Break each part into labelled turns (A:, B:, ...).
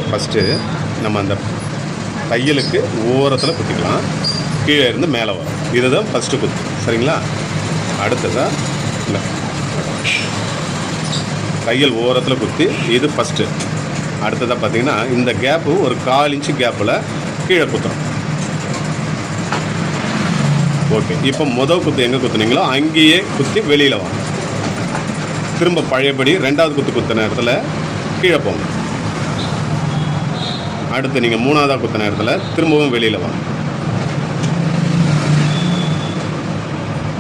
A: First நம்ம அந்த தையலுக்கு ஓரத்தில் குத்திக்கலாம், கீழே இருந்து மேலே வரும். இதுதான் ஃபஸ்ட்டு குத்து, சரிங்களா? அடுத்ததாக இல்லை, தையல் ஓரத்தில் குத்தி இது ஃபஸ்ட்டு. அடுத்ததாக பார்த்தீங்கன்னா இந்த கேப்பு ஒரு 1/4 இன்ச்சு கேப்பில் கீழே குத்துறோம். ஓகே, இப்போ முதல் குத்து எங்கே குத்துனீங்களோ அங்கேயே குத்தி வெளியில் வாங்க. திரும்ப பழையபடி 2வது குத்து குத்தின இடத்துல கீழே போங்க. அடுத்து நீங்கள் 3வதாக குத்தின இடத்துல திரும்பவும் வெளியில் வாங்க.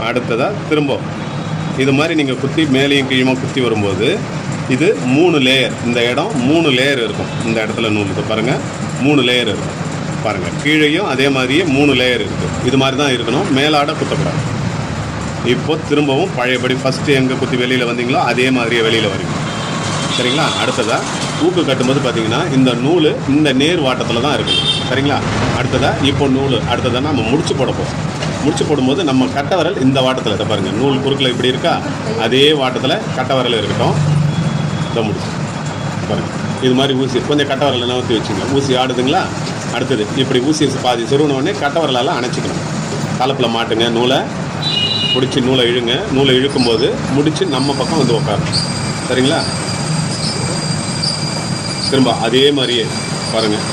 A: அடுத்ததாக திரும்ப இது மாதிரி நீங்கள் குத்தி மேலேயும் கீழே குத்தி வரும்போது இது 3 லேயர், இந்த இடம் 3 லேயர் இருக்கும். இந்த இடத்துல நூல் இது பாருங்கள், 3 லேயர் இருக்கும் பாருங்கள். கீழேயும் அதே மாதிரியே 3 லேயர் இருக்குது. இது மாதிரி தான் இருக்கணும், மேலாட குத்தக்கூடாது. இப்போது திரும்பவும் பழையபடி ஃபஸ்ட்டு எங்கே குத்தி வெளியில் வந்தீங்களோ அதே மாதிரியே வெளியில் வரீங்க, சரிங்களா? அடுத்ததாக ஊக்கு கட்டும்போது பார்த்தீங்கன்னா இந்த நூல் இந்த நேர் வாட்டத்தில் தான் இருக்குது, சரிங்களா? அடுத்ததாக இப்போ நூல் அடுத்ததாக நம்ம முடிச்சு போட போகிறோம். முடிச்சு போடும்போது நம்ம கட்டை விரல் இந்த வாட்டத்தில் இதை பாருங்கள், நூல் குறுக்கில் இப்படி இருக்கா, அதே வாட்டத்தில் கட்டை விரல் இருக்கட்டும். இதை முடிச்சு பாருங்கள், இது மாதிரி ஊசி கொஞ்சம் கட்டை விரலை நகர்த்தி வச்சுங்க. ஊசி ஆடுதுங்களா? அடுத்தது இப்படி ஊசியை பாதி சொருகினோடனே கட்டை விரலால் அணைச்சிக்கணும். தலைப்பில் மாட்டுங்க, நூலை பிடிச்சி நூலை இழுங்க. நூலை இழுக்கும்போது முடிச்சு நம்ம பக்கம் வந்து உட்காரும், சரிங்களா? திரும்ப அதே மாதிரியே பாருங்கள்.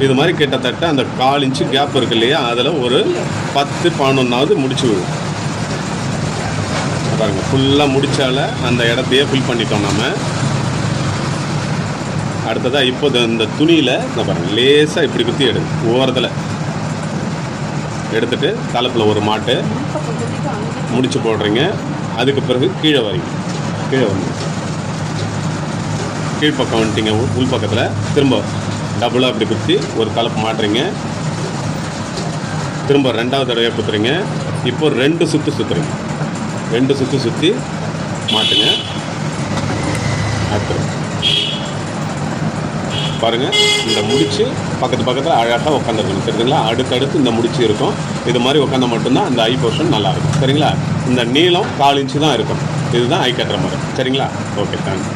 A: இது மாதிரி கிட்டத்தட்ட அந்த 1/4 இன்ச்சு கேப் இருக்கு இல்லையா, அதில் ஒரு 10-11வது முடிச்சு விடும் பாருங்கள். ஃபுல்லாக முடித்தால அந்த இடத்தையே ஃபில் பண்ணிட்டோம் நம்ம. அடுத்ததாக இப்போ இந்த துணியில் நான் பாருங்கள் லேசாக இப்படி குத்தி எடுங்க. ஓரத்தில் எடுத்துகிட்டு தலைப்பில் ஒரு மாட்டு முடிச்சு போடுறீங்க. அதுக்கு பிறகு கீழே வரீங்க. கீழே வந்து கீழ்ப்பக்கம் வந்துட்டீங்க. உள் பக்கத்தில் திரும்ப டபுளாக அப்படி குத்தி ஒரு தலைப்பு மாட்டுறீங்க. திரும்ப 2வது தடவையாக குத்துறீங்க. இப்போ 2 சுற்று சுற்றுறீங்க. 2 சுற்று சுற்றி மாட்டுங்க. அடுத்து பாருங்கள், இந்த முடிச்சு பக்கத்தில் அழகாக உட்காந்துருக்கணும், சரிங்களா? அடுத்தடுத்து இந்த முடிச்சு இருக்கும். இது மாதிரி உட்காந்தா மட்டும்தான் அந்த ஐ போர்ஷன் நல்லாயிருக்கும், சரிங்களா? இந்த நீளம் 1/4 இன்ச்சு தான் இருக்கும். இதுதான் ஐ கட்டுற மாதிரி, சரிங்களா? Okay, thanks.